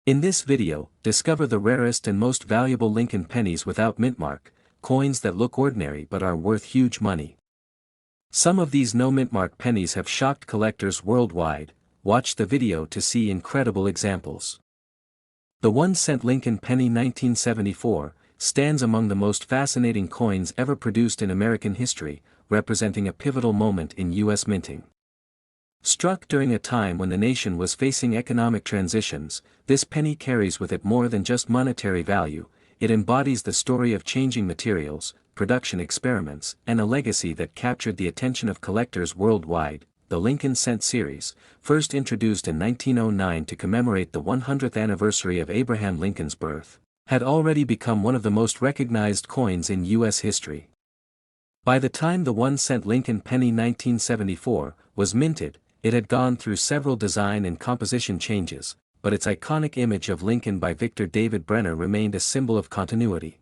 In this video, discover the rarest and most valuable Lincoln pennies without mintmark, coins that look ordinary but are worth huge money. Some of these no mintmark pennies have shocked collectors worldwide. Watch the video to see incredible examples. The 1-cent Lincoln penny 1974 stands among the most fascinating coins ever produced in American history, representing a pivotal moment in U.S. minting. Struck during a time when the nation was facing economic transitions, this penny carries with it more than just monetary value. It embodies the story of changing materials, production experiments, and a legacy that captured the attention of collectors worldwide. The Lincoln Cent series, first introduced in 1909 to commemorate the 100th anniversary of Abraham Lincoln's birth, had already become one of the most recognized coins in U.S. history. By the time the 1-cent Lincoln penny 1974 was minted, it had gone through several design and composition changes, but its iconic image of Lincoln by Victor David Brenner remained a symbol of continuity.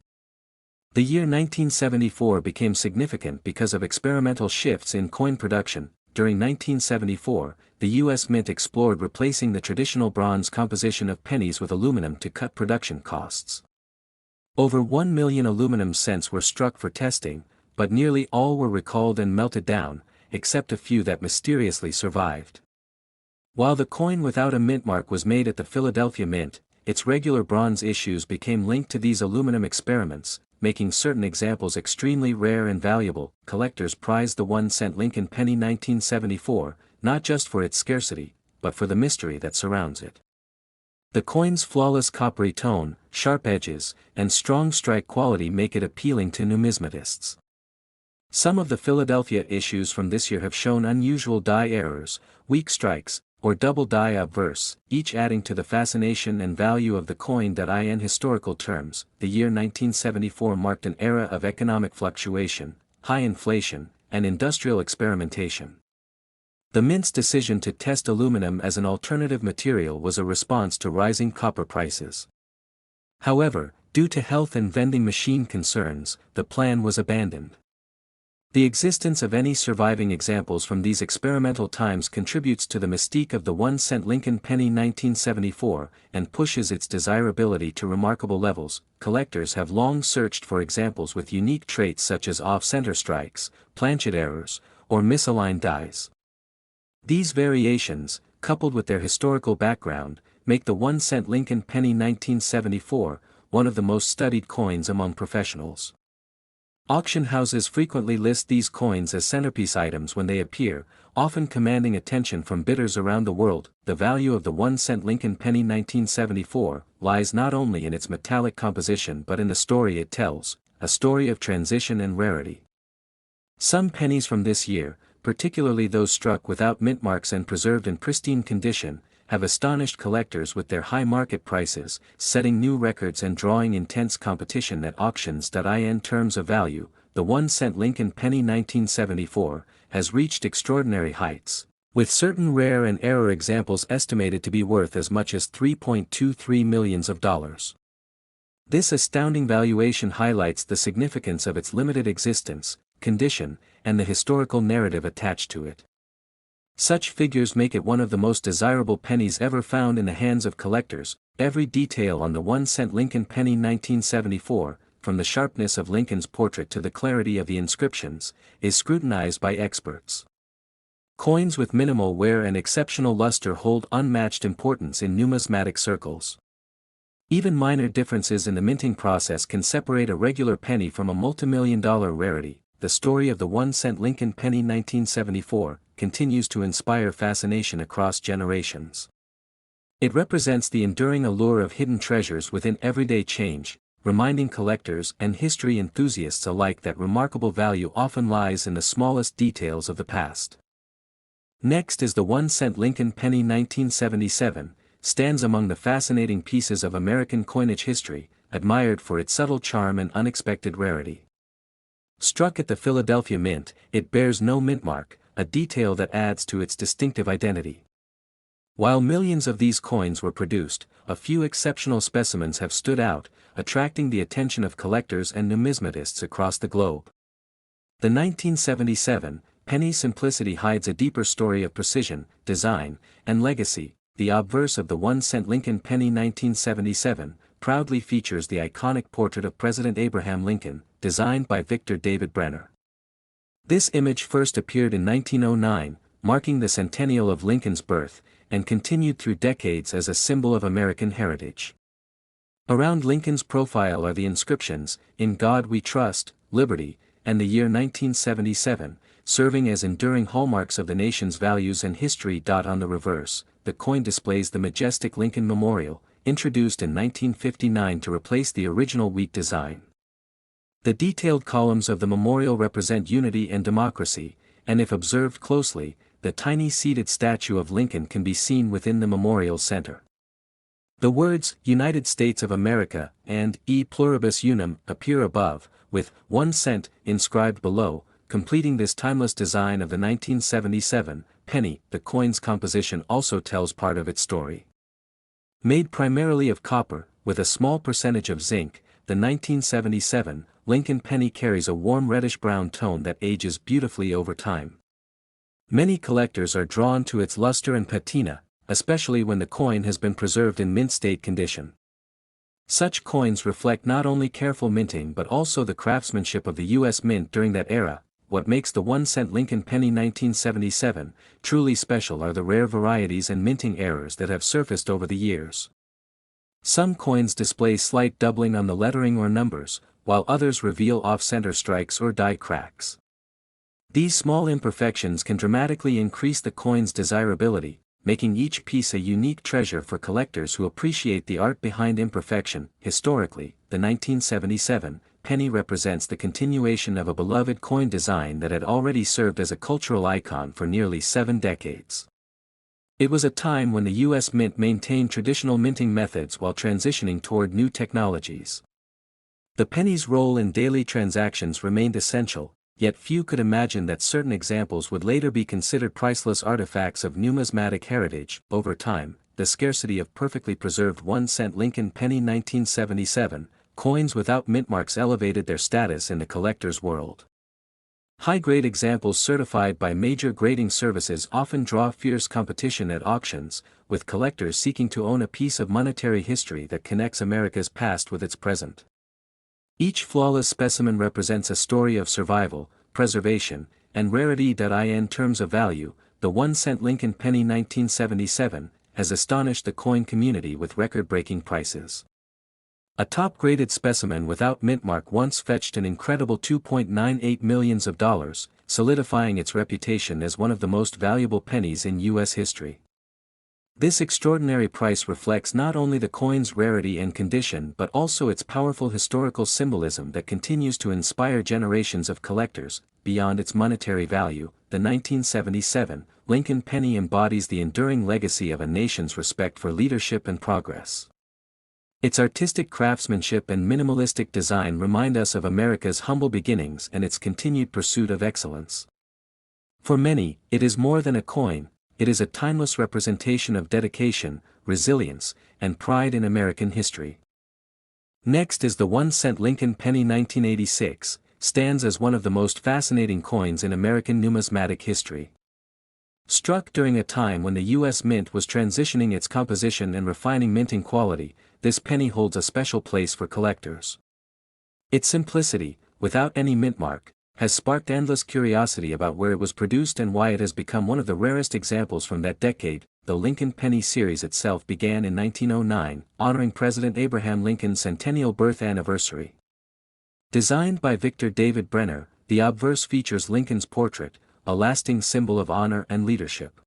The year 1974 became significant because of experimental shifts in coin production. During 1974, the U.S. Mint explored replacing the traditional bronze composition of pennies with aluminum to cut production costs. Over 1 million aluminum cents were struck for testing, but nearly all were recalled and melted down, except a few that mysteriously survived. While the coin without a mintmark was made at the Philadelphia Mint, its regular bronze issues became linked to these aluminum experiments, making certain examples extremely rare and valuable. Collectors prized the 1-cent Lincoln penny 1974, not just for its scarcity, but for the mystery that surrounds it. The coin's flawless coppery tone, sharp edges, and strong strike quality make it appealing to numismatists. Some of the Philadelphia issues from this year have shown unusual die errors, weak strikes, or double die obverse, each adding to the fascination and value of the coin. In historical terms, the year 1974 marked an era of economic fluctuation, high inflation, and industrial experimentation. The Mint's decision to test aluminum as an alternative material was a response to rising copper prices. However, due to health and vending machine concerns, the plan was abandoned. The existence of any surviving examples from these experimental times contributes to the mystique of the 1-cent Lincoln penny 1974 and pushes its desirability to remarkable levels. Collectors have long searched for examples with unique traits such as off-center strikes, planchet errors, or misaligned dies. These variations, coupled with their historical background, make the 1-cent Lincoln penny 1974 one of the most studied coins among professionals. Auction houses frequently list these coins as centerpiece items when they appear, often commanding attention from bidders around the world. The value of the 1-cent Lincoln penny 1974 lies not only in its metallic composition but in the story it tells, a story of transition and rarity. Some pennies from this year, particularly those struck without mintmarks and preserved in pristine condition, have astonished collectors with their high market prices, setting new records and drawing intense competition at auctions. In terms of value, the 1-cent Lincoln penny 1974 has reached extraordinary heights, with certain rare and error examples estimated to be worth as much as $3.23 million. This astounding valuation highlights the significance of its limited existence, condition, and the historical narrative attached to it. Such figures make it one of the most desirable pennies ever found in the hands of collectors. Every detail on the 1-cent Lincoln penny 1974, from the sharpness of Lincoln's portrait to the clarity of the inscriptions, is scrutinized by experts. Coins with minimal wear and exceptional luster hold unmatched importance in numismatic circles. Even minor differences in the minting process can separate a regular penny from a multimillion-dollar rarity. The story of the 1-cent Lincoln penny 1974 continues to inspire fascination across generations. It represents the enduring allure of hidden treasures within everyday change, reminding collectors and history enthusiasts alike that remarkable value often lies in the smallest details of the past. Next is the 1-cent Lincoln penny 1977, stands among the fascinating pieces of American coinage history, admired for its subtle charm and unexpected rarity. Struck at the Philadelphia Mint, it bears no mintmark, a detail that adds to its distinctive identity. While millions of these coins were produced, a few exceptional specimens have stood out, attracting the attention of collectors and numismatists across the globe. The 1977 penny simplicity hides a deeper story of precision, design, and legacy, the obverse of the 1-cent Lincoln penny 1977, proudly features the iconic portrait of President Abraham Lincoln, designed by Victor David Brenner. This image first appeared in 1909, marking the centennial of Lincoln's birth, and continued through decades as a symbol of American heritage. Around Lincoln's profile are the inscriptions, "In God We Trust," "Liberty," and the year 1977, serving as enduring hallmarks of the nation's values and history. On the reverse, the coin displays the majestic Lincoln Memorial, introduced in 1959 to replace the original wheat design. The detailed columns of the memorial represent unity and democracy, and if observed closely, the tiny seated statue of Lincoln can be seen within the memorial center. The words, "United States of America," and "E pluribus unum" appear above, with 1 cent inscribed below, completing this timeless design of the 1977 penny. The coin's composition also tells part of its story. Made primarily of copper, with a small percentage of zinc, the 1977 Lincoln penny carries a warm reddish-brown tone that ages beautifully over time. Many collectors are drawn to its luster and patina, especially when the coin has been preserved in mint state condition. Such coins reflect not only careful minting but also the craftsmanship of the U.S. Mint during that era. What makes the 1-cent Lincoln penny 1977 truly special are the rare varieties and minting errors that have surfaced over the years. Some coins display slight doubling on the lettering or numbers, while others reveal off-center strikes or die cracks. These small imperfections can dramatically increase the coin's desirability, making each piece a unique treasure for collectors who appreciate the art behind imperfection. Historically, the 1977 penny represents the continuation of a beloved coin design that had already served as a cultural icon for nearly 7 decades. It was a time when the U.S. Mint maintained traditional minting methods while transitioning toward new technologies. The penny's role in daily transactions remained essential, yet few could imagine that certain examples would later be considered priceless artifacts of numismatic heritage. Over time, the scarcity of perfectly preserved 1-cent Lincoln penny 1977 coins without mint marks elevated their status in the collector's world. High-grade examples certified by major grading services often draw fierce competition at auctions, with collectors seeking to own a piece of monetary history that connects America's past with its present. Each flawless specimen represents a story of survival, preservation, and rarity. In terms of value, the 1-cent Lincoln penny 1977 has astonished the coin community with record-breaking prices. A top-graded specimen without mint mark once fetched an incredible $2.98 million, solidifying its reputation as one of the most valuable pennies in U.S. history. This extraordinary price reflects not only the coin's rarity and condition but also its powerful historical symbolism that continues to inspire generations of collectors. Beyond its monetary value, the 1977 Lincoln penny embodies the enduring legacy of a nation's respect for leadership and progress. Its artistic craftsmanship and minimalistic design remind us of America's humble beginnings and its continued pursuit of excellence. For many, it is more than a coin. It is a timeless representation of dedication, resilience, and pride in American history. Next is the 1-cent Lincoln penny 1986, stands as one of the most fascinating coins in American numismatic history. Struck during a time when the U.S. Mint was transitioning its composition and refining minting quality, this penny holds a special place for collectors. Its simplicity, without any mint mark, has sparked endless curiosity about where it was produced and why it has become one of the rarest examples from that decade. The Lincoln penny series itself began in 1909, honoring President Abraham Lincoln's centennial birth anniversary. Designed by Victor David Brenner, the obverse features Lincoln's portrait, a lasting symbol of honor and leadership.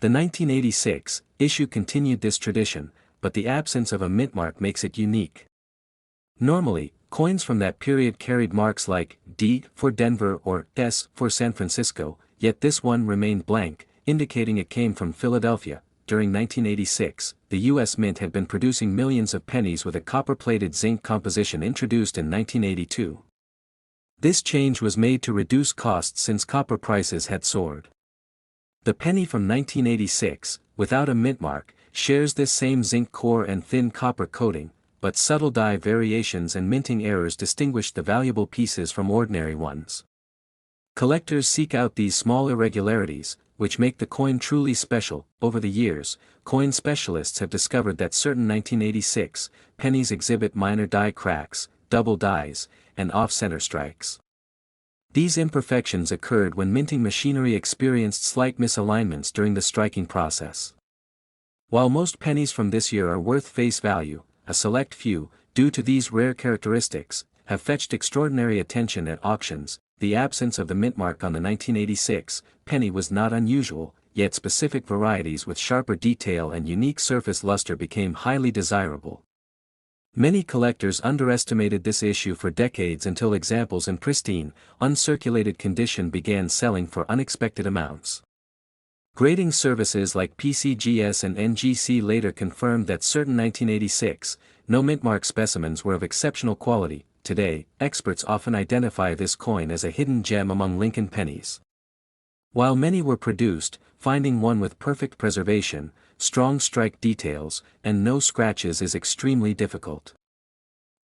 The 1986 issue continued this tradition, but the absence of a mint mark makes it unique. Normally, coins from that period carried marks like D for Denver or S for San Francisco, yet this one remained blank, indicating it came from Philadelphia. During 1986, the U.S. Mint had been producing millions of pennies with a copper-plated zinc composition introduced in 1982. This change was made to reduce costs since copper prices had soared. The penny from 1986, without a mint mark, shares this same zinc core and thin copper coating, but subtle die variations and minting errors distinguish the valuable pieces from ordinary ones. Collectors seek out these small irregularities, which make the coin truly special. Over the years, coin specialists have discovered that certain 1986 pennies exhibit minor die cracks, double dies, and off-center strikes. These imperfections occurred when minting machinery experienced slight misalignments during the striking process. While most pennies from this year are worth face value, a select few, due to these rare characteristics, have fetched extraordinary attention at auctions. The absence of the mint mark on the 1986 penny was not unusual, yet specific varieties with sharper detail and unique surface luster became highly desirable. Many collectors underestimated this issue for decades until examples in pristine, uncirculated condition began selling for unexpected amounts. Grading services like PCGS and NGC later confirmed that certain 1986 no mint mark specimens were of exceptional quality. Today, experts often identify this coin as a hidden gem among Lincoln pennies. While many were produced, finding one with perfect preservation, strong strike details, and no scratches is extremely difficult.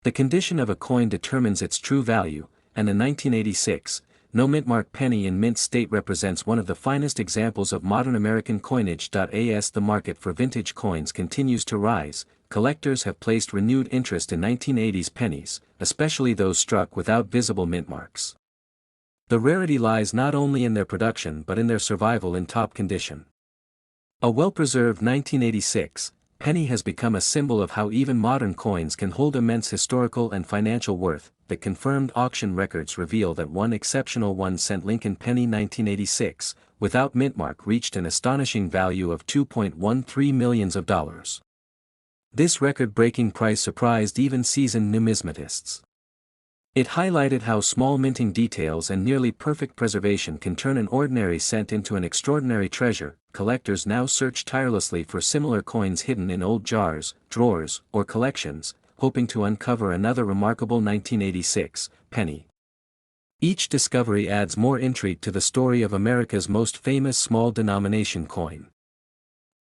The condition of a coin determines its true value, and the 1986 no mint mark penny in mint state represents one of the finest examples of modern American coinage. As the market for vintage coins continues to rise, collectors have placed renewed interest in 1980s pennies, especially those struck without visible mint marks. The rarity lies not only in their production but in their survival in top condition. A well-preserved 1986 penny has become a symbol of how even modern coins can hold immense historical and financial worth. The confirmed auction records reveal that one exceptional 1-cent Lincoln penny 1986, without mint mark, reached an astonishing value of $2.13 million. This record-breaking price surprised even seasoned numismatists. It highlighted how small minting details and nearly perfect preservation can turn an ordinary cent into an extraordinary treasure. Collectors now search tirelessly for similar coins hidden in old jars, drawers, or collections, hoping to uncover another remarkable 1986 penny. Each discovery adds more intrigue to the story of America's most famous small-denomination coin.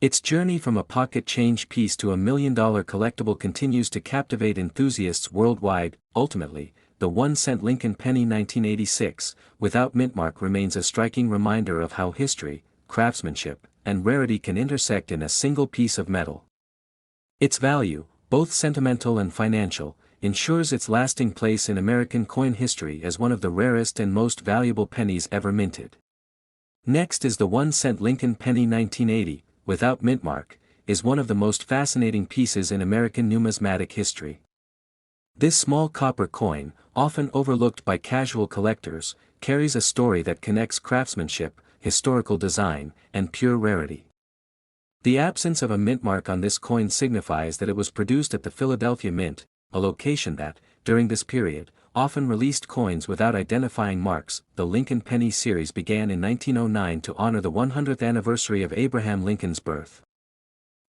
Its journey from a pocket change piece to $1 million collectible continues to captivate enthusiasts worldwide. Ultimately, the 1-cent Lincoln penny 1986, without mint mark, remains a striking reminder of how history, craftsmanship, and rarity can intersect in a single piece of metal. Its value, both sentimental and financial, ensures its lasting place in American coin history as one of the rarest and most valuable pennies ever minted. Next is the 1-cent Lincoln penny 1980, without mint mark, is one of the most fascinating pieces in American numismatic history. This small copper coin, often overlooked by casual collectors, carries a story that connects craftsmanship, historical design, and pure rarity. The absence of a mint mark on this coin signifies that it was produced at the Philadelphia Mint, a location that, during this period, often released coins without identifying marks. The Lincoln Penny series began in 1909 to honor the 100th anniversary of Abraham Lincoln's birth.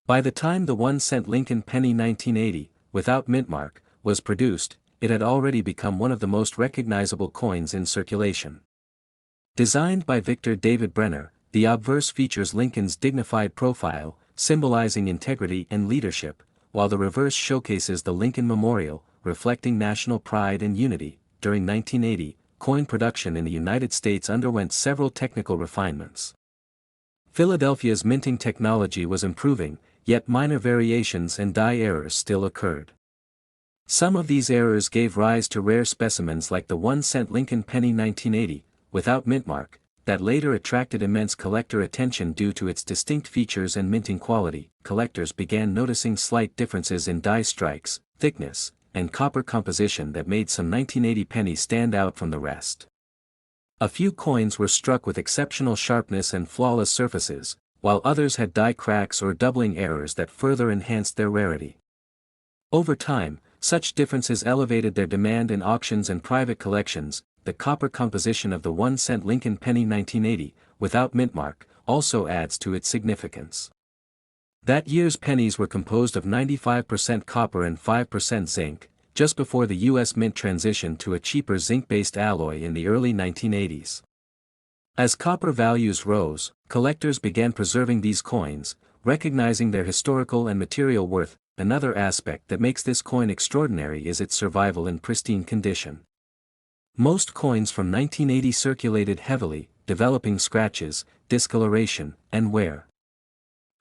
By the time the 1-cent Lincoln Penny 1980, without mint mark, was produced, it had already become one of the most recognizable coins in circulation. Designed by Victor David Brenner, the obverse features Lincoln's dignified profile, symbolizing integrity and leadership, while the reverse showcases the Lincoln Memorial, reflecting national pride and unity. During 1980, coin production in the United States underwent several technical refinements. Philadelphia's minting technology was improving, yet minor variations and die errors still occurred. Some of these errors gave rise to rare specimens like the 1-cent Lincoln penny 1980, without mint mark, that later attracted immense collector attention due to its distinct features and minting quality. Collectors began noticing slight differences in die strikes, thickness, and copper composition that made some 1980 pennies stand out from the rest. A few coins were struck with exceptional sharpness and flawless surfaces, while others had die cracks or doubling errors that further enhanced their rarity. Over time, such differences elevated their demand in auctions and private collections. The copper composition of the 1-cent Lincoln penny 1980, without mint mark, also adds to its significance. That year's pennies were composed of 95% copper and 5% zinc, just before the U.S. Mint transitioned to a cheaper zinc-based alloy in the early 1980s. As copper values rose, collectors began preserving these coins, recognizing their historical and material worth. Another aspect that makes this coin extraordinary is its survival in pristine condition. Most coins from 1980 circulated heavily, developing scratches, discoloration, and wear.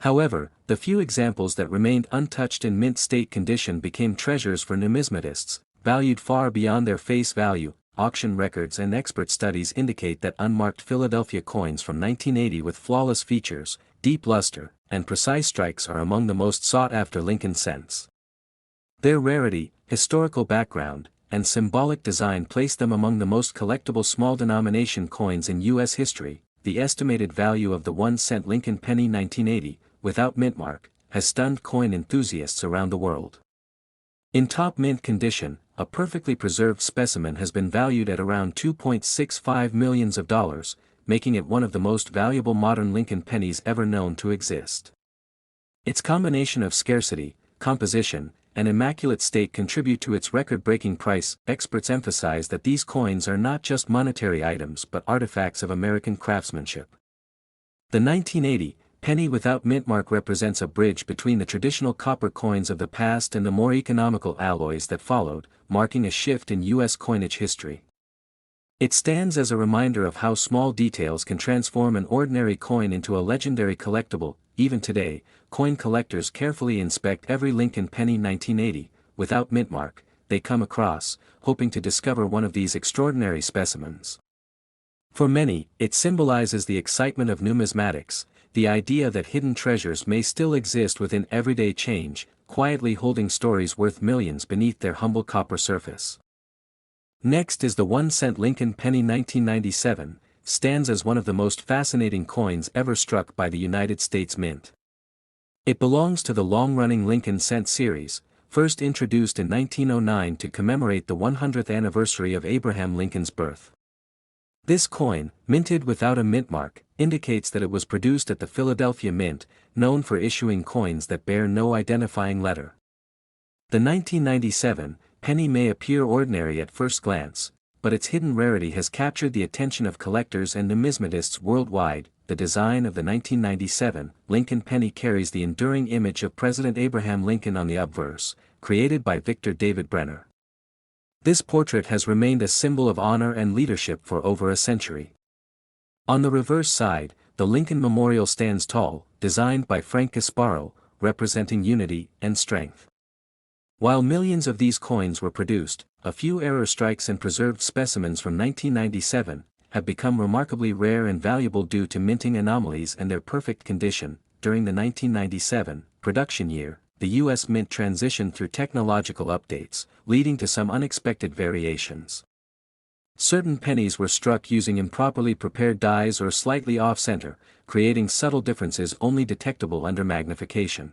However, the few examples that remained untouched in mint state condition became treasures for numismatists, valued far beyond their face value. Auction records and expert studies indicate that unmarked Philadelphia coins from 1980 with flawless features, deep luster, and precise strikes are among the most sought-after Lincoln cents. Their rarity, historical background, and symbolic design place them among the most collectible small-denomination coins in U.S. history. The estimated value of the 1-cent Lincoln penny 1980, without mint mark, has stunned coin enthusiasts around the world. In top mint condition, a perfectly preserved specimen has been valued at around $2.65 million, making it one of the most valuable modern Lincoln pennies ever known to exist. Its combination of scarcity, composition, and immaculate state contribute to its record-breaking price. Experts emphasize that these coins are not just monetary items but artifacts of American craftsmanship. The 1980 penny without mint mark represents a bridge between the traditional copper coins of the past and the more economical alloys that followed, marking a shift in U.S. coinage history. It stands as a reminder of how small details can transform an ordinary coin into a legendary collectible. Even today, coin collectors carefully inspect every Lincoln penny 1980, without mint mark, they come across, hoping to discover one of these extraordinary specimens. For many, it symbolizes the excitement of numismatics, the idea that hidden treasures may still exist within everyday change, quietly holding stories worth millions beneath their humble copper surface. Next is the 1-cent Lincoln penny 1997, stands as one of the most fascinating coins ever struck by the United States Mint. It belongs to the long-running Lincoln cent series, first introduced in 1909 to commemorate the 100th anniversary of Abraham Lincoln's birth. This coin, minted without a mint mark, indicates that it was produced at the Philadelphia Mint, known for issuing coins that bear no identifying letter. The 1997 penny may appear ordinary at first glance, but its hidden rarity has captured the attention of collectors and numismatists worldwide. The design of the 1997 Lincoln penny carries the enduring image of President Abraham Lincoln on the obverse, created by Victor David Brenner. This portrait has remained a symbol of honor and leadership for over a century. On the reverse side, the Lincoln Memorial stands tall, designed by Frank Gasparo, representing unity and strength. While millions of these coins were produced, a few error strikes and preserved specimens from 1997 have become remarkably rare and valuable due to minting anomalies and their perfect condition. During the 1997 production year, the U.S. Mint transitioned through technological updates, leading to some unexpected variations. Certain pennies were struck using improperly prepared dies or slightly off-center, creating subtle differences only detectable under magnification.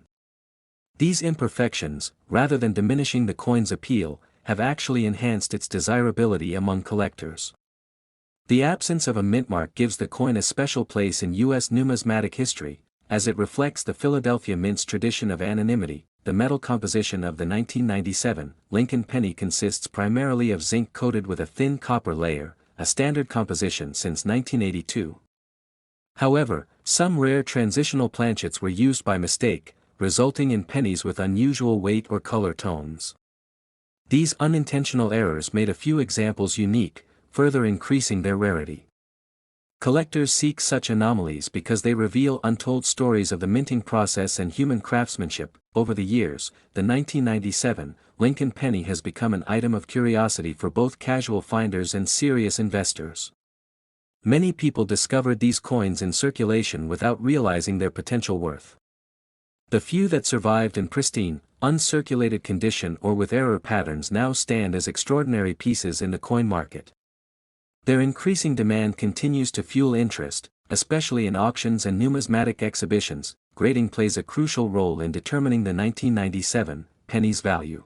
These imperfections, rather than diminishing the coin's appeal, have actually enhanced its desirability among collectors. The absence of a mint mark gives the coin a special place in U.S. numismatic history, as it reflects the Philadelphia Mint's tradition of anonymity. The metal composition of the 1997 Lincoln penny consists primarily of zinc coated with a thin copper layer, a standard composition since 1982. However, some rare transitional planchets were used by mistake, resulting in pennies with unusual weight or color tones. These unintentional errors made a few examples unique, further increasing their rarity. Collectors seek such anomalies because they reveal untold stories of the minting process and human craftsmanship. Over the years, the 1997 Lincoln penny has become an item of curiosity for both casual finders and serious investors. Many people discovered these coins in circulation without realizing their potential worth. The few that survived in pristine, uncirculated condition or with error patterns now stand as extraordinary pieces in the coin market. Their increasing demand continues to fuel interest, especially in auctions and numismatic exhibitions. Grading plays a crucial role in determining the 1997 penny's value.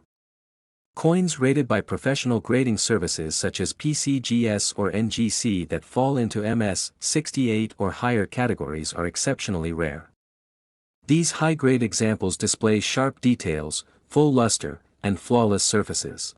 Coins rated by professional grading services such as PCGS or NGC that fall into MS 68 or higher categories are exceptionally rare. These high-grade examples display sharp details, full luster, and flawless surfaces.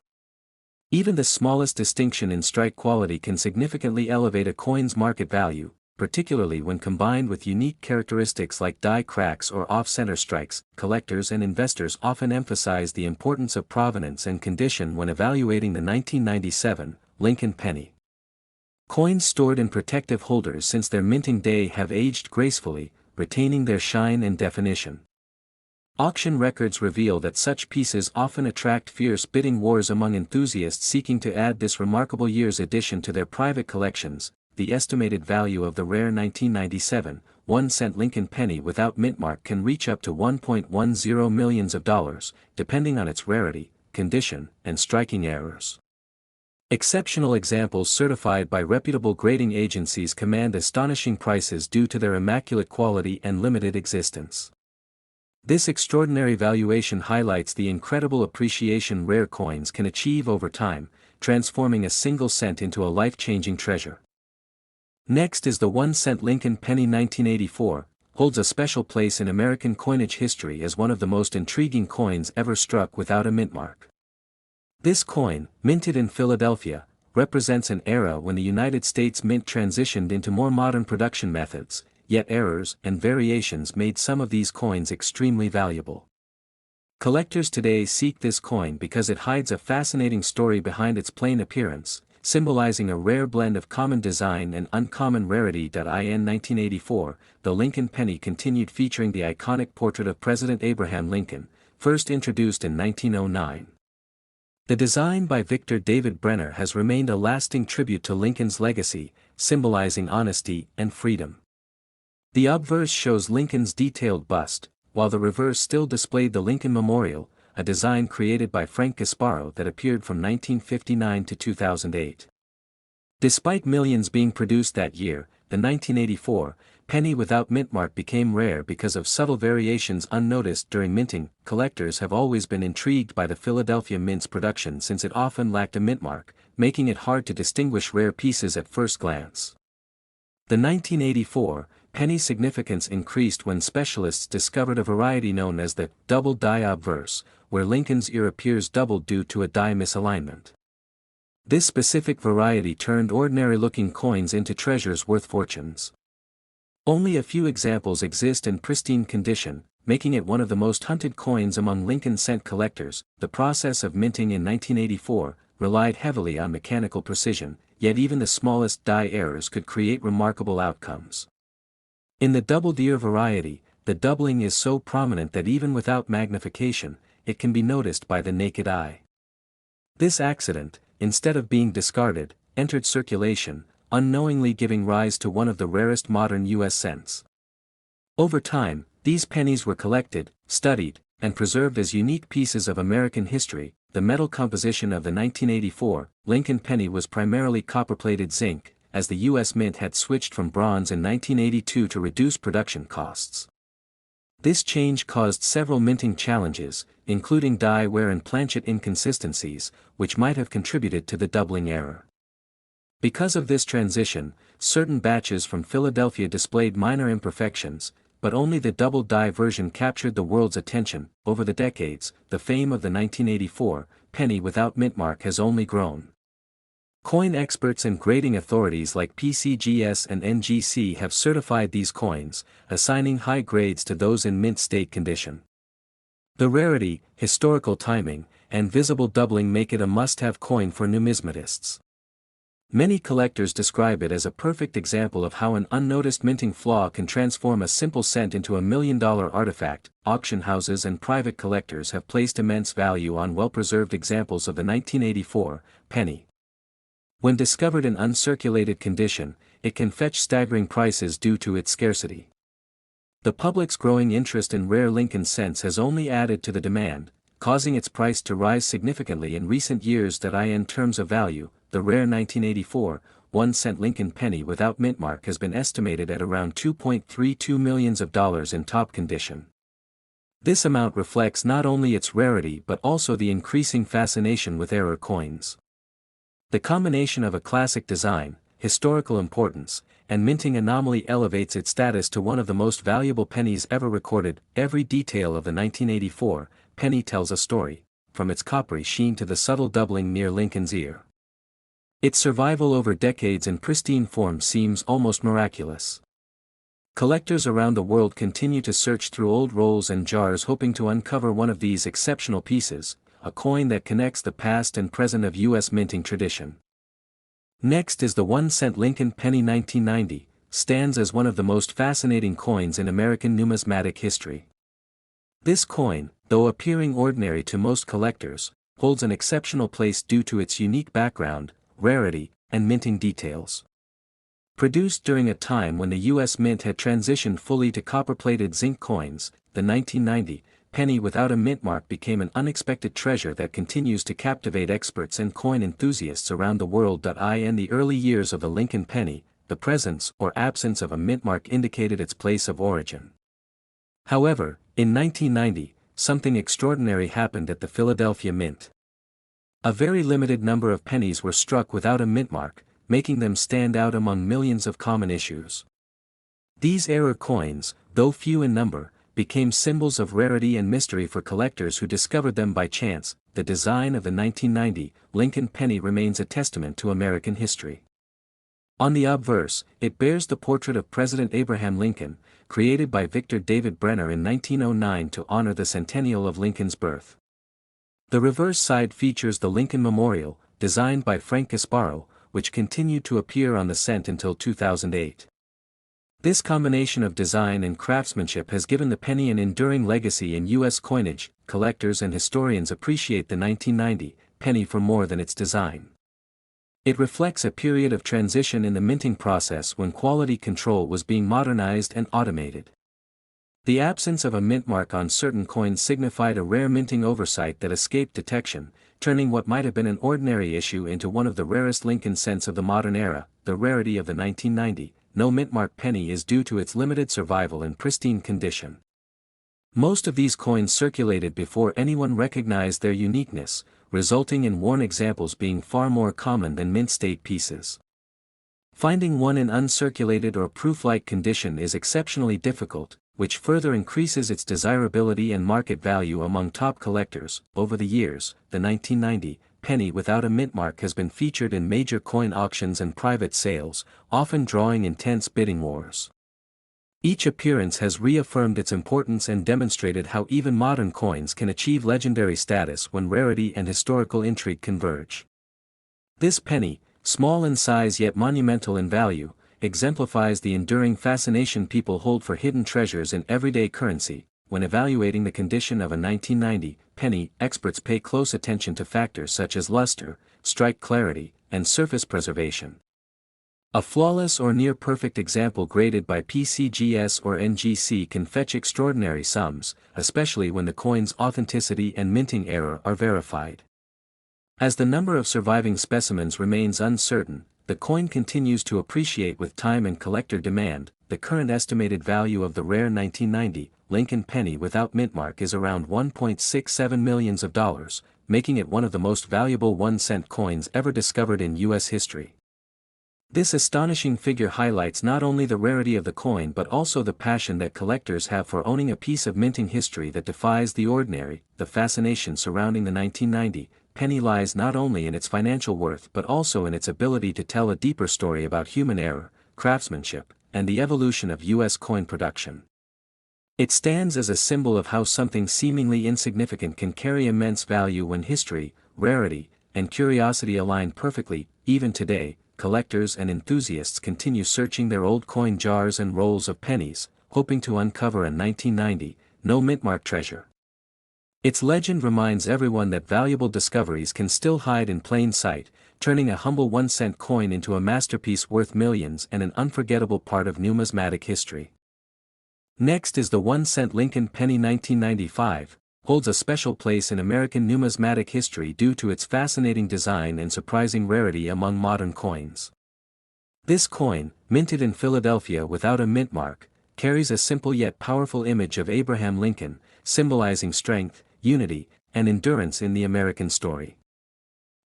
Even the smallest distinction in strike quality can significantly elevate a coin's market value, particularly when combined with unique characteristics like die cracks or off-center strikes. Collectors and investors often emphasize the importance of provenance and condition when evaluating the 1997 Lincoln penny. Coins stored in protective holders since their minting day have aged gracefully, retaining their shine and definition. Auction records reveal that such pieces often attract fierce bidding wars among enthusiasts seeking to add this remarkable year's addition to their private collections. The estimated value of the rare 1997, 1-cent Lincoln penny without mint mark can reach up to $1.10 million, depending on its rarity, condition, and striking errors. Exceptional examples certified by reputable grading agencies command astonishing prices due to their immaculate quality and limited existence. This extraordinary valuation highlights the incredible appreciation rare coins can achieve over time, transforming a single cent into a life-changing treasure. Next is the 1-cent Lincoln penny 1984, holds a special place in American coinage history as one of the most intriguing coins ever struck without a mint mark. This coin, minted in Philadelphia, represents an era when the United States Mint transitioned into more modern production methods, yet errors and variations made some of these coins extremely valuable. Collectors today seek this coin because it hides a fascinating story behind its plain appearance, symbolizing a rare blend of common design and uncommon rarity. In 1984, the Lincoln penny continued featuring the iconic portrait of President Abraham Lincoln, first introduced in 1909. The design by Victor David Brenner has remained a lasting tribute to Lincoln's legacy, symbolizing honesty and freedom. The obverse shows Lincoln's detailed bust, while the reverse still displayed the Lincoln Memorial, a design created by Frank Gasparo that appeared from 1959 to 2008. Despite millions being produced that year, the 1984 penny without mint mark became rare because of subtle variations unnoticed during minting. Collectors have always been intrigued by the Philadelphia Mint's production since it often lacked a mint mark, making it hard to distinguish rare pieces at first glance. The 1984 penny's significance increased when specialists discovered a variety known as the double die obverse, where Lincoln's ear appears doubled due to a die misalignment. This specific variety turned ordinary-looking coins into treasures worth fortunes. Only a few examples exist in pristine condition, making it one of the most hunted coins among Lincoln cent collectors. The process of minting in 1984 relied heavily on mechanical precision, yet even the smallest die errors could create remarkable outcomes. In the doubled ear variety, the doubling is so prominent that even without magnification, it can be noticed by the naked eye. This accident, instead of being discarded, entered circulation, unknowingly giving rise to one of the rarest modern U.S. cents. Over time, these pennies were collected, studied, and preserved as unique pieces of American history. The metal composition of the 1984 Lincoln penny was primarily copper-plated zinc, as the U.S. Mint had switched from bronze in 1982 to reduce production costs. This change caused several minting challenges, including die wear and planchet inconsistencies, which might have contributed to the doubling error. Because of this transition, certain batches from Philadelphia displayed minor imperfections, but only the double die version captured the world's attention. Over the decades, the fame of the 1984 penny without mint mark has only grown. Coin experts and grading authorities like PCGS and NGC have certified these coins, assigning high grades to those in mint state condition. The rarity, historical timing, and visible doubling make it a must-have coin for numismatists. Many collectors describe it as a perfect example of how an unnoticed minting flaw can transform a simple cent into a million-dollar artifact. Auction houses and private collectors have placed immense value on well-preserved examples of the 1984 penny. When discovered in uncirculated condition, it can fetch staggering prices due to its scarcity. The public's growing interest in rare Lincoln cents has only added to the demand, causing its price to rise significantly in recent years. In terms of value, the rare 1984 1-cent Lincoln penny without mint mark has been estimated at around $2.32 million in top condition. This amount reflects not only its rarity but also the increasing fascination with error coins. The combination of a classic design, historical importance, and minting anomaly elevates its status to one of the most valuable pennies ever recorded. Every detail of the 1984 penny tells a story, from its coppery sheen to the subtle doubling near Lincoln's ear. Its survival over decades in pristine form seems almost miraculous. Collectors around the world continue to search through old rolls and jars hoping to uncover one of these exceptional pieces, a coin that connects the past and present of U.S. minting tradition. Next is the 1-cent Lincoln penny 1990, stands as one of the most fascinating coins in American numismatic history. This coin, though appearing ordinary to most collectors, holds an exceptional place due to its unique background, rarity, and minting details. Produced during a time when the U.S. Mint had transitioned fully to copper-plated zinc coins, the 1990 penny without a mint mark became an unexpected treasure that continues to captivate experts and coin enthusiasts around the world. In the early years of the Lincoln penny, the presence or absence of a mint mark indicated its place of origin. However, in 1990, something extraordinary happened at the Philadelphia Mint. A very limited number of pennies were struck without a mint mark, making them stand out among millions of common issues. These error coins, though few in number, became symbols of rarity and mystery for collectors who discovered them by chance. The design of the 1990 Lincoln penny remains a testament to American history. On the obverse, it bears the portrait of President Abraham Lincoln, created by Victor David Brenner in 1909 to honor the centennial of Lincoln's birth. The reverse side features the Lincoln Memorial, designed by Frank Gasparo, which continued to appear on the cent until 2008. This combination of design and craftsmanship has given the penny an enduring legacy in U.S. coinage. Collectors and historians appreciate the 1990 penny for more than its design. It reflects a period of transition in the minting process when quality control was being modernized and automated. The absence of a mint mark on certain coins signified a rare minting oversight that escaped detection, turning what might have been an ordinary issue into one of the rarest Lincoln cents of the modern era. The rarity of the 1990 no mint mark penny is due to its limited survival in pristine condition. Most of these coins circulated before anyone recognized their uniqueness, resulting in worn examples being far more common than mint state pieces. Finding one in uncirculated or proof-like condition is exceptionally difficult, which further increases its desirability and market value among top collectors. Over the years, the 1990 penny without a mint mark has been featured in major coin auctions and private sales, often drawing intense bidding wars. Each appearance has reaffirmed its importance and demonstrated how even modern coins can achieve legendary status when rarity and historical intrigue converge. This penny, small in size yet monumental in value, exemplifies the enduring fascination people hold for hidden treasures in everyday currency. When evaluating the condition of a 1990 penny, experts pay close attention to factors such as luster, strike clarity, and surface preservation. A flawless or near-perfect example graded by PCGS or NGC can fetch extraordinary sums, especially when the coin's authenticity and minting error are verified. As the number of surviving specimens remains uncertain, the coin continues to appreciate with time and collector demand. The current estimated value of the rare 1990 Lincoln penny without mint mark is around $1.67 million, making it one of the most valuable 1-cent coins ever discovered in U.S. history. This astonishing figure highlights not only the rarity of the coin but also the passion that collectors have for owning a piece of minting history that defies the ordinary. The fascination surrounding the 1990 penny lies not only in its financial worth but also in its ability to tell a deeper story about human error, craftsmanship, and the evolution of U.S. coin production. It stands as a symbol of how something seemingly insignificant can carry immense value when history, rarity, and curiosity align perfectly. Even today, collectors and enthusiasts continue searching their old coin jars and rolls of pennies, hoping to uncover a 1990 no mint mark treasure. Its legend reminds everyone that valuable discoveries can still hide in plain sight, turning a humble 1-cent coin into a masterpiece worth millions and an unforgettable part of numismatic history. Next is the 1-cent Lincoln penny 1995, holds a special place in American numismatic history due to its fascinating design and surprising rarity among modern coins. This coin, minted in Philadelphia without a mint mark, carries a simple yet powerful image of Abraham Lincoln, symbolizing strength, unity, and endurance in the American story.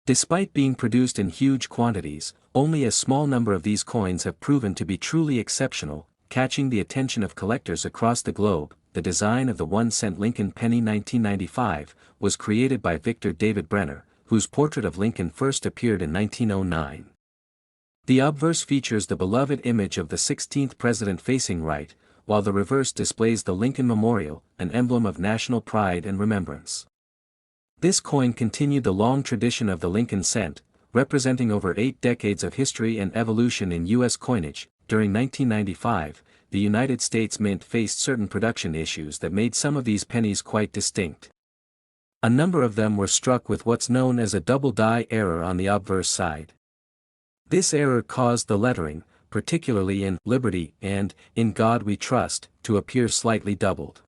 Despite being produced in huge quantities, only a small number of these coins have proven to be truly exceptional, catching the attention of collectors across the globe. The design of the 1-cent Lincoln penny 1995 was created by Victor David Brenner, whose portrait of Lincoln first appeared in 1909. The obverse features the beloved image of the 16th president facing right, while the reverse displays the Lincoln Memorial, an emblem of national pride and remembrance. This coin continued the long tradition of the Lincoln cent, representing over 8 decades of history and evolution in U.S. coinage. During 1995, the United States Mint faced certain production issues that made some of these pennies quite distinct. A number of them were struck with what's known as a double die error on the obverse side. This error caused the lettering, particularly in Liberty and In God We Trust, to appear slightly doubled.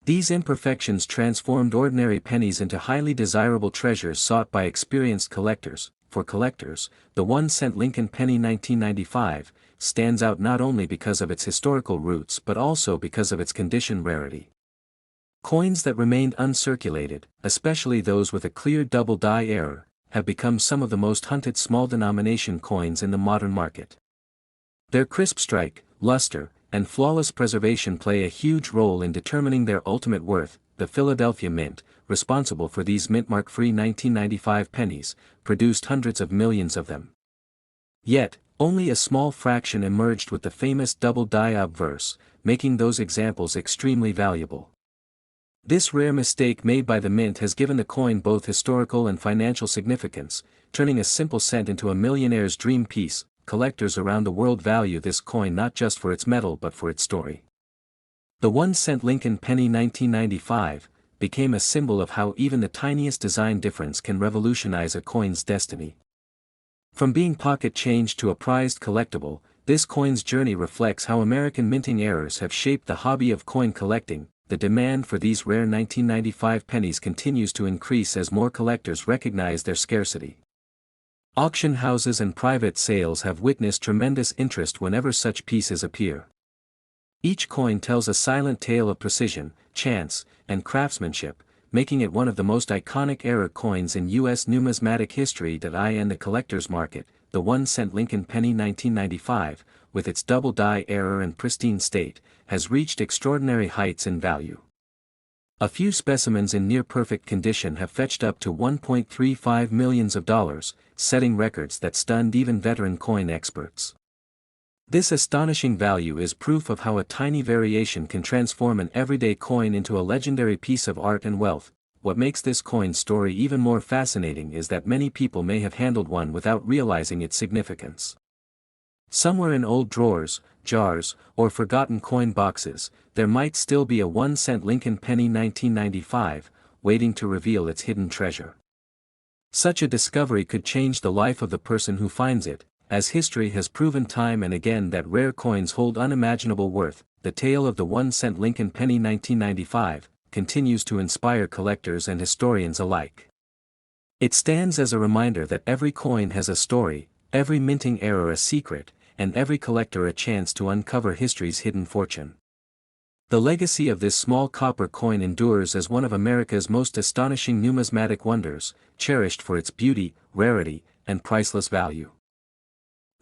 These imperfections transformed ordinary pennies into highly desirable treasures sought by experienced collectors. For collectors, the 1-cent Lincoln penny 1995 stands out not only because of its historical roots but also because of its condition rarity. Coins that remained uncirculated, especially those with a clear double die error, have become some of the most hunted small denomination coins in the modern market. Their crisp strike, luster, and flawless preservation play a huge role in determining their ultimate worth. The Philadelphia Mint, responsible for these mint-mark-free 1995 pennies, produced hundreds of millions of them. Yet, only a small fraction emerged with the famous double die obverse, making those examples extremely valuable. This rare mistake made by the Mint has given the coin both historical and financial significance, turning a simple cent into a millionaire's dream piece. Collectors around the world value this coin not just for its metal but for its story. The 1-cent Lincoln penny 1995 became a symbol of how even the tiniest design difference can revolutionize a coin's destiny. From being pocket change to a prized collectible, this coin's journey reflects how American minting errors have shaped the hobby of coin collecting. The demand for these rare 1995 pennies continues to increase as more collectors recognize their scarcity. Auction houses and private sales have witnessed tremendous interest whenever such pieces appear. Each coin tells a silent tale of precision, chance, and craftsmanship, making it one of the most iconic era coins in U.S. numismatic history. The collector's market, the 1-cent Lincoln penny 1995, with its double die error and pristine state, has reached extraordinary heights in value. A few specimens in near-perfect condition have fetched up to $1.35 million, setting records that stunned even veteran coin experts. This astonishing value is proof of how a tiny variation can transform an everyday coin into a legendary piece of art and wealth. What makes this coin story even more fascinating is that many people may have handled one without realizing its significance. Somewhere in old drawers, jars, or forgotten coin boxes, there might still be a 1-cent Lincoln penny 1995, waiting to reveal its hidden treasure. Such a discovery could change the life of the person who finds it, as history has proven time and again that rare coins hold unimaginable worth. The tale of the 1-cent Lincoln penny 1995 continues to inspire collectors and historians alike. It stands as a reminder that every coin has a story, every minting error a secret, and every collector a chance to uncover history's hidden fortune. The legacy of this small copper coin endures as one of America's most astonishing numismatic wonders, cherished for its beauty, rarity, and priceless value.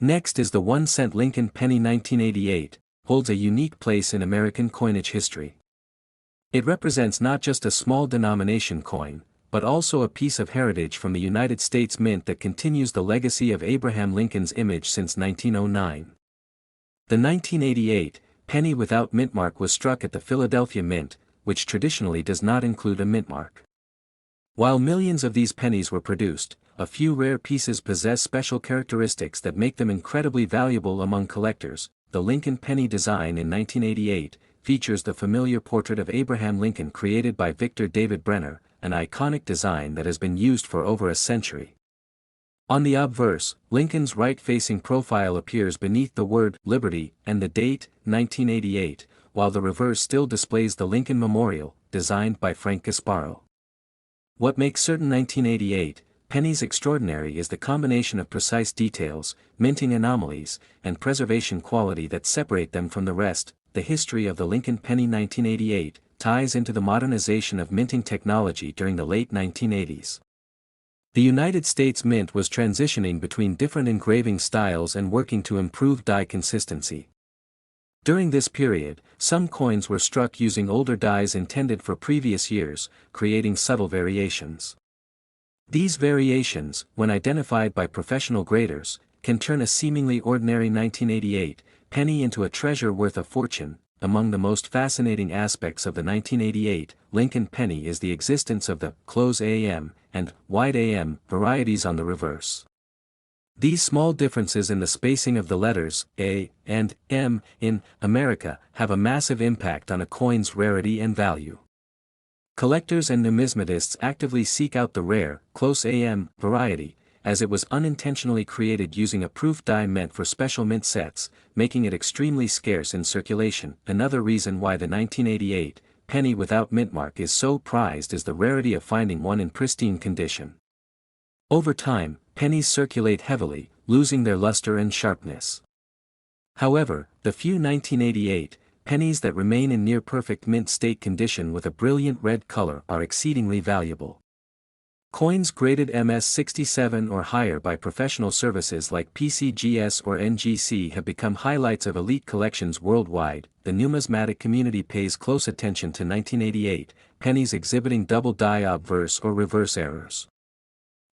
Next is the 1-cent Lincoln penny 1988, holds a unique place in American coinage history. It represents not just a small denomination coin, but also a piece of heritage from the United States Mint that continues the legacy of Abraham Lincoln's image since 1909. The 1988 penny without mintmark was struck at the Philadelphia Mint, which traditionally does not include a mintmark. While millions of these pennies were produced, a few rare pieces possess special characteristics that make them incredibly valuable among collectors. The Lincoln penny design in 1988 features the familiar portrait of Abraham Lincoln created by Victor David Brenner, an iconic design that has been used for over a century. On the obverse, Lincoln's right-facing profile appears beneath the word Liberty and the date, 1988, while the reverse still displays the Lincoln Memorial, designed by Frank Gasparo. What makes certain 1988 pennies extraordinary is the combination of precise details, minting anomalies, and preservation quality that separate them from the rest. The history of the Lincoln penny 1988 ties into the modernization of minting technology during the late 1980s. The United States Mint was transitioning between different engraving styles and working to improve die consistency. During this period, some coins were struck using older dies intended for previous years, creating subtle variations. These variations, when identified by professional graders, can turn a seemingly ordinary 1988 penny into a treasure worth a fortune. Among the most fascinating aspects of the 1988 Lincoln penny is the existence of the close AM and wide AM varieties on the reverse. These small differences in the spacing of the letters A and M in America have a massive impact on a coin's rarity and value. Collectors and numismatists actively seek out the rare, close AM variety, as it was unintentionally created using a proof die meant for special mint sets, making it extremely scarce in circulation. Another reason why the 1988 penny without mint mark is so prized is the rarity of finding one in pristine condition. Over time, pennies circulate heavily, losing their luster and sharpness. However, the few 1988 pennies that remain in near-perfect mint state condition with a brilliant red color are exceedingly valuable. Coins graded MS67 or higher by professional services like PCGS or NGC have become highlights of elite collections worldwide. The numismatic community pays close attention to 1988 pennies exhibiting double die obverse or reverse errors.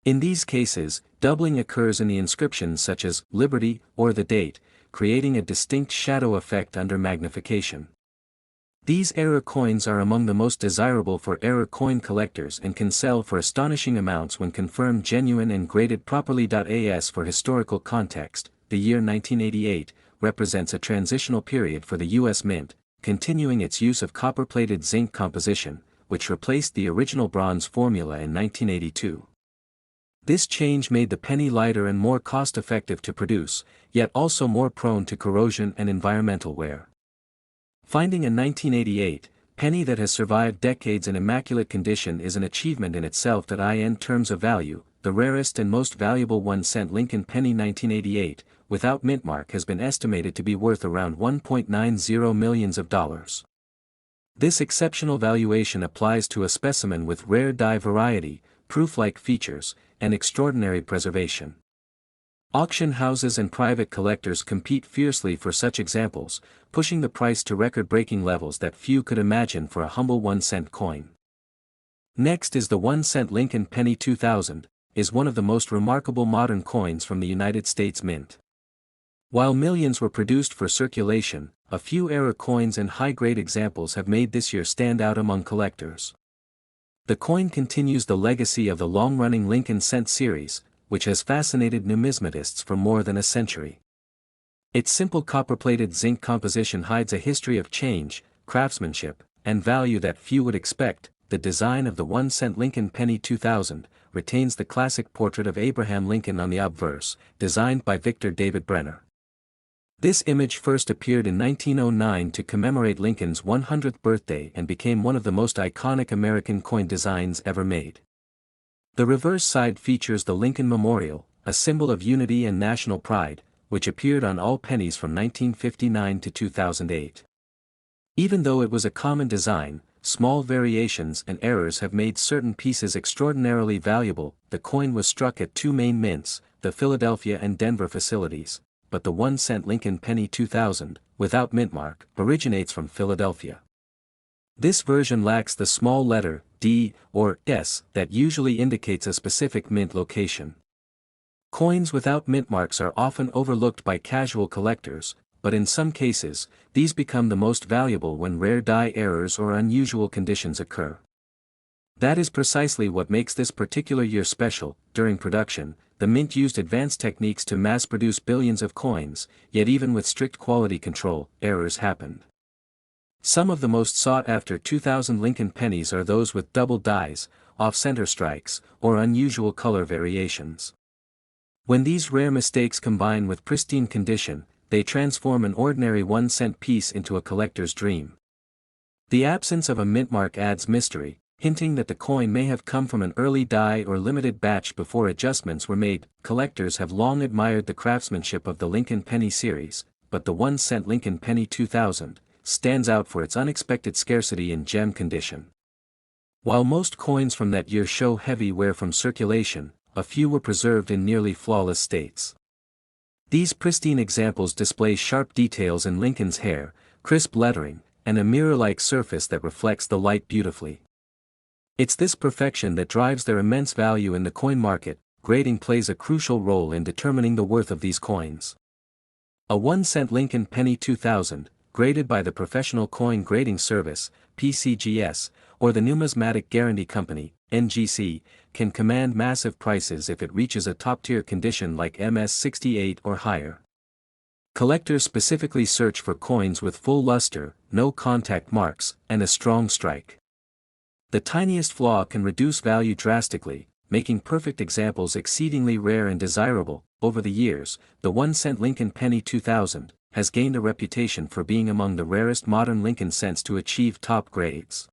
In these cases, doubling occurs in the inscriptions such as Liberty or the date, creating a distinct shadow effect under magnification. These error coins are among the most desirable for error coin collectors and can sell for astonishing amounts when confirmed genuine and graded properly. As for historical context, the year 1988 represents a transitional period for the U.S. Mint, continuing its use of copper-plated zinc composition, which replaced the original bronze formula in 1982. This change made the penny lighter and more cost-effective to produce, yet also more prone to corrosion and environmental wear. Finding a 1988 penny that has survived decades in immaculate condition is an achievement in itself. In terms of value, the rarest and most valuable 1-cent Lincoln penny 1988, without mint mark, has been estimated to be worth around $1.90 million. This exceptional valuation applies to a specimen with rare die variety, proof-like features, and extraordinary preservation. Auction houses and private collectors compete fiercely for such examples, pushing the price to record-breaking levels that few could imagine for a humble 1-cent coin. Next is the 1-cent Lincoln penny 2000, is one of the most remarkable modern coins from the United States Mint. While millions were produced for circulation, a few error coins and high-grade examples have made this year stand out among collectors. The coin continues the legacy of the long-running Lincoln cent series, which has fascinated numismatists for more than a century. Its simple copper-plated zinc composition hides a history of change, craftsmanship, and value that few would expect. The design of the 1-cent Lincoln penny 2000 retains the classic portrait of Abraham Lincoln on the obverse, designed by Victor David Brenner. This image first appeared in 1909 to commemorate Lincoln's 100th birthday and became one of the most iconic American coin designs ever made. The reverse side features the Lincoln Memorial, a symbol of unity and national pride, which appeared on all pennies from 1959 to 2008. Even though it was a common design, small variations and errors have made certain pieces extraordinarily valuable. The coin was struck at two main mints, the Philadelphia and Denver facilities, but the 1-cent Lincoln penny 2000, without mint mark, originates from Philadelphia. This version lacks the small letter D or S that usually indicates a specific mint location. Coins without mint marks are often overlooked by casual collectors, but in some cases, these become the most valuable when rare die errors or unusual conditions occur. That is precisely what makes this particular year special. During production, the mint used advanced techniques to mass-produce billions of coins, yet even with strict quality control, errors happened. Some of the most sought-after 2000 Lincoln pennies are those with double dies, off-center strikes, or unusual color variations. When these rare mistakes combine with pristine condition, they transform an ordinary 1-cent piece into a collector's dream. The absence of a mint mark adds mystery, hinting that the coin may have come from an early die or limited batch before adjustments were made. Collectors have long admired the craftsmanship of the Lincoln penny series, but the 1-cent Lincoln penny 2000 stands out for its unexpected scarcity in gem condition. While most coins from that year show heavy wear from circulation, a few were preserved in nearly flawless states. These pristine examples display sharp details in Lincoln's hair, crisp lettering, and a mirror-like surface that reflects the light beautifully. It's this perfection that drives their immense value in the coin market. Grading plays a crucial role in determining the worth of these coins. A 1-cent Lincoln penny 2000, graded by the Professional Coin Grading Service, PCGS, or the Numismatic Guarantee Company, NGC, can command massive prices if it reaches a top-tier condition like MS68 or higher. Collectors specifically search for coins with full luster, no contact marks, and a strong strike. The tiniest flaw can reduce value drastically, making perfect examples exceedingly rare and desirable. Over the years, the 1-cent Lincoln penny 2000 has gained a reputation for being among the rarest modern Lincoln cents to achieve top grades.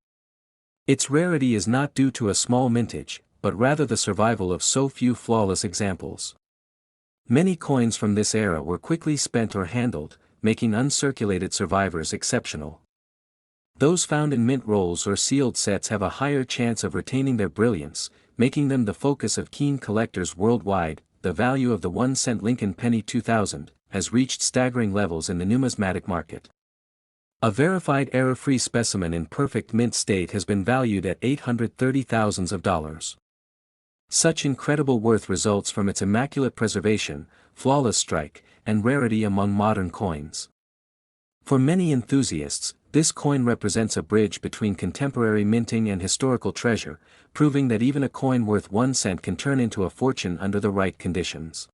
Its rarity is not due to a small mintage, but rather the survival of so few flawless examples. Many coins from this era were quickly spent or handled, making uncirculated survivors exceptional. Those found in mint rolls or sealed sets have a higher chance of retaining their brilliance, making them the focus of keen collectors worldwide. The value of the 1-cent Lincoln penny 2000 has reached staggering levels in the numismatic market. A verified error-free specimen in perfect mint state has been valued at $830,000. Such incredible worth results from its immaculate preservation, flawless strike, and rarity among modern coins. For many enthusiasts, this coin represents a bridge between contemporary minting and historical treasure, proving that even a coin worth 1 cent can turn into a fortune under the right conditions.